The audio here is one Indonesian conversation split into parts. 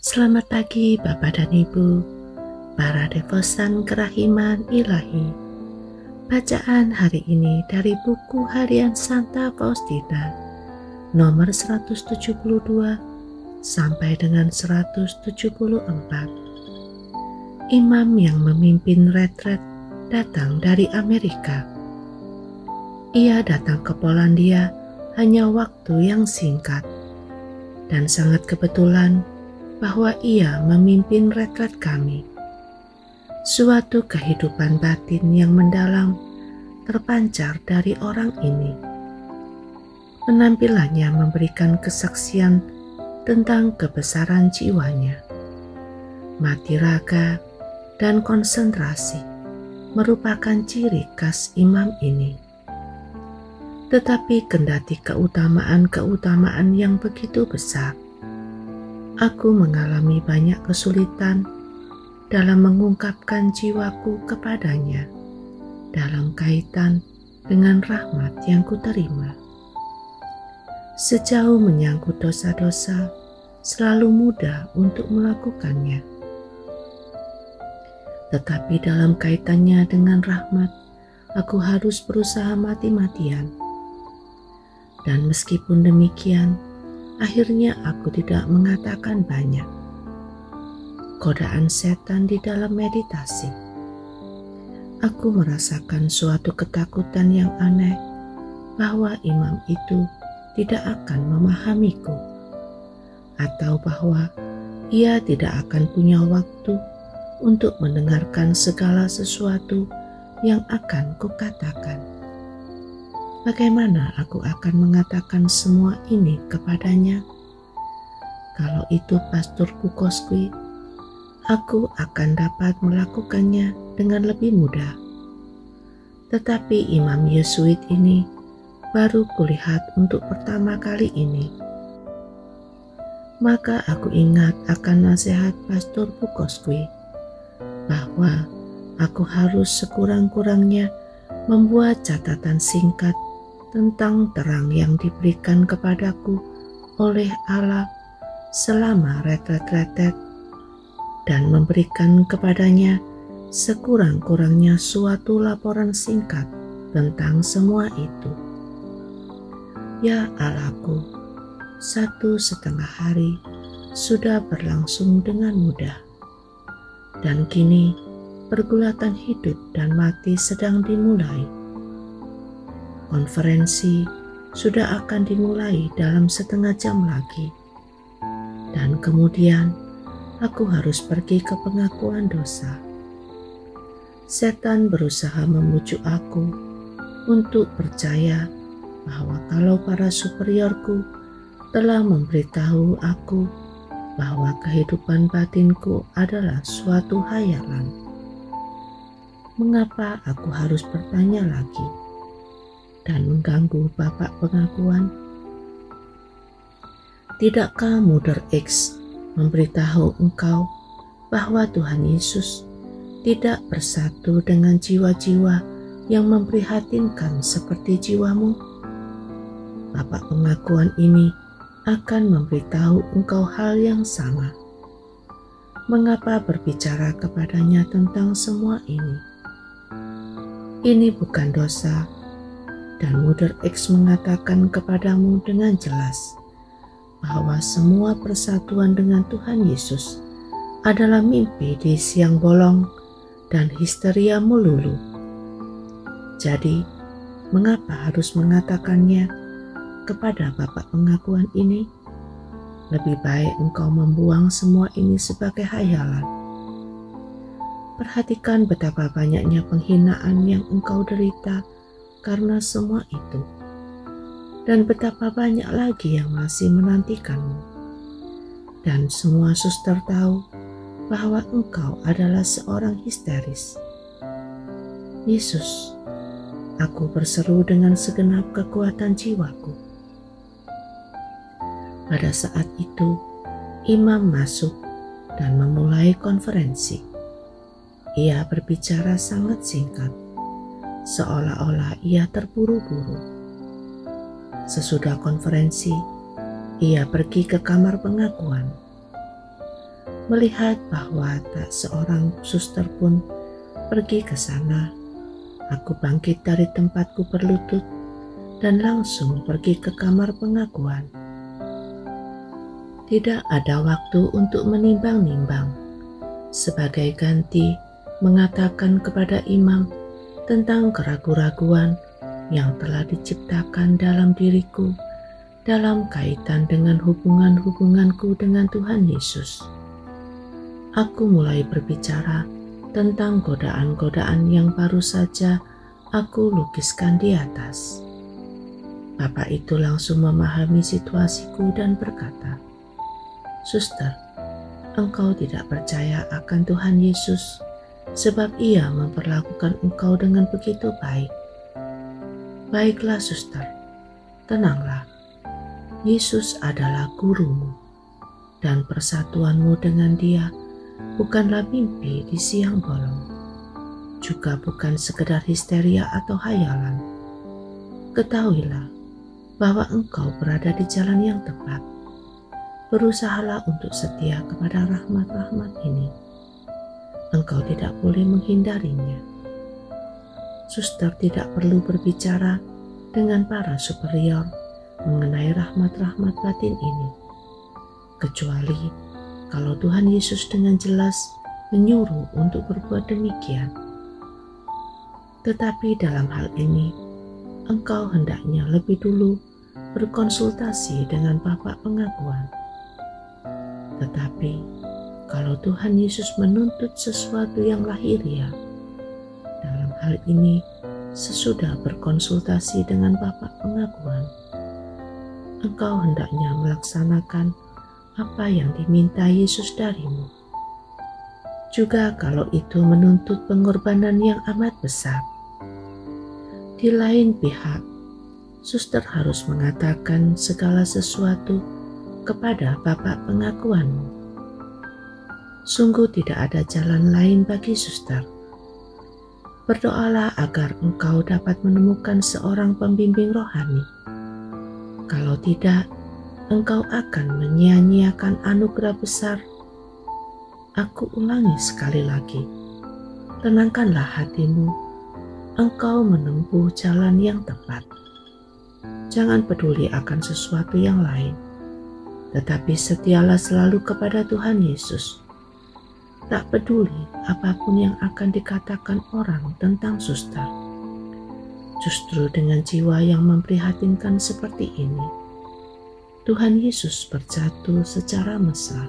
Selamat pagi Bapak dan Ibu, para devosan kerahiman ilahi. Bacaan hari ini dari buku harian Santa Faustina, nomor 172 sampai dengan 174. Imam yang memimpin retret datang dari Amerika. Ia datang ke Polandia hanya waktu yang singkat, dan sangat kebetulan bahwa ia memimpin retret kami. Suatu kehidupan batin yang mendalam terpancar dari orang ini. Penampilannya memberikan kesaksian tentang kebesaran jiwanya. Mati raga dan konsentrasi merupakan ciri khas imam ini. Tetapi kendati keutamaan-keutamaan yang begitu besar, aku mengalami banyak kesulitan dalam mengungkapkan jiwaku kepadanya dalam kaitan dengan rahmat yang kuterima. Sejauh menyangkut dosa-dosa, selalu mudah untuk melakukannya. Tetapi dalam kaitannya dengan rahmat, aku harus berusaha mati-matian. Dan meskipun demikian, akhirnya aku tidak mengatakan banyak. Godaan setan di dalam meditasi. Aku merasakan suatu ketakutan yang aneh bahwa imam itu tidak akan memahamiku, atau bahwa ia tidak akan punya waktu untuk mendengarkan segala sesuatu yang akan kukatakan. Bagaimana aku akan mengatakan semua ini kepadanya? Kalau itu Pastor Bukowski, aku akan dapat melakukannya dengan lebih mudah. Tetapi Imam Yesuit ini baru kulihat untuk pertama kali ini. Maka aku ingat akan nasihat Pastor Bukowski bahwa aku harus sekurang-kurangnya membuat catatan singkat tentang terang yang diberikan kepadaku oleh Allah selama retret-retret, dan memberikan kepadanya sekurang-kurangnya suatu laporan singkat tentang semua itu. Ya Allahku, 1,5 hari sudah berlangsung dengan mudah, dan kini pergulatan hidup dan mati sedang dimulai. Konferensi sudah akan dimulai dalam setengah jam lagi, dan kemudian aku harus pergi ke pengakuan dosa. Setan berusaha membujuk aku untuk percaya bahwa kalau para superiorku telah memberitahu aku bahwa kehidupan batinku adalah suatu hayalan, mengapa aku harus bertanya lagi dan mengganggu Bapak pengakuan? Tidakkah Mother X memberitahu engkau bahwa Tuhan Yesus tidak bersatu dengan jiwa-jiwa yang memprihatinkan seperti jiwamu? Bapak pengakuan ini akan memberitahu engkau hal yang sama. Mengapa berbicara kepadanya tentang semua ini? Ini bukan dosa. Dan Mother X mengatakan kepadamu dengan jelas bahwa semua persatuan dengan Tuhan Yesus adalah mimpi di siang bolong dan histeria melulu. Jadi, mengapa harus mengatakannya kepada Bapak pengakuan ini? Lebih baik engkau membuang semua ini sebagai hayalan. Perhatikan betapa banyaknya penghinaan yang engkau derita karena semua itu, dan betapa banyak lagi yang masih menantikanmu. Dan semua suster tahu bahwa engkau adalah seorang histeris. Yesus, aku berseru dengan segenap kekuatan jiwaku. Pada saat itu, imam masuk dan memulai konferensi. Ia berbicara sangat singkat, seolah-olah ia terburu-buru. Sesudah konferensi, ia pergi ke kamar pengakuan. Melihat bahwa tak seorang suster pun pergi ke sana, aku bangkit dari tempatku berlutut dan langsung pergi ke kamar pengakuan. Tidak ada waktu untuk menimbang-nimbang. Sebagai ganti, mengatakan kepada imam tentang keraguan-raguan yang telah diciptakan dalam diriku dalam kaitan dengan hubungan-hubunganku dengan Tuhan Yesus. Aku mulai berbicara tentang godaan-godaan yang baru saja aku lukiskan di atas. Bapak itu langsung memahami situasiku dan berkata, "Suster, engkau tidak percaya akan Tuhan Yesus sebab Ia memperlakukan engkau dengan begitu baik. Baiklah suster, tenanglah. Yesus adalah gurumu dan persatuanmu dengan Dia bukanlah mimpi di siang bolong, juga bukan sekedar histeria atau hayalan. Ketahuilah bahwa engkau berada di jalan yang tepat. Berusahalah untuk setia kepada rahmat-rahmat ini. Engkau tidak boleh menghindarinya." Suster tidak perlu berbicara dengan para superior mengenai rahmat-rahmat batin ini, kecuali kalau Tuhan Yesus dengan jelas menyuruh untuk berbuat demikian. Tetapi dalam hal ini, engkau hendaknya lebih dulu berkonsultasi dengan Bapak pengakuan. Tetapi kalau Tuhan Yesus menuntut sesuatu yang lahiriah, dalam hal ini sesudah berkonsultasi dengan Bapak pengakuan, engkau hendaknya melaksanakan apa yang diminta Yesus darimu. Juga kalau itu menuntut pengorbanan yang amat besar. Di lain pihak, suster harus mengatakan segala sesuatu kepada Bapak pengakuanmu. Sungguh tidak ada jalan lain bagi suster. Berdoalah agar engkau dapat menemukan seorang pembimbing rohani. Kalau tidak, engkau akan menyia-nyiakan anugerah besar. Aku ulangi sekali lagi, tenangkanlah hatimu, engkau menempuh jalan yang tepat. Jangan peduli akan sesuatu yang lain, tetapi setialah selalu kepada Tuhan Yesus. Tak peduli apapun yang akan dikatakan orang tentang suster. Justru dengan jiwa yang memprihatinkan seperti ini, Tuhan Yesus bersatu secara mesra,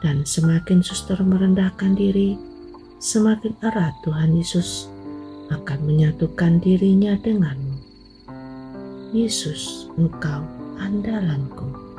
dan semakin suster merendahkan diri, semakin erat Tuhan Yesus akan menyatukan dirinya denganmu. Yesus, engkau andalanku.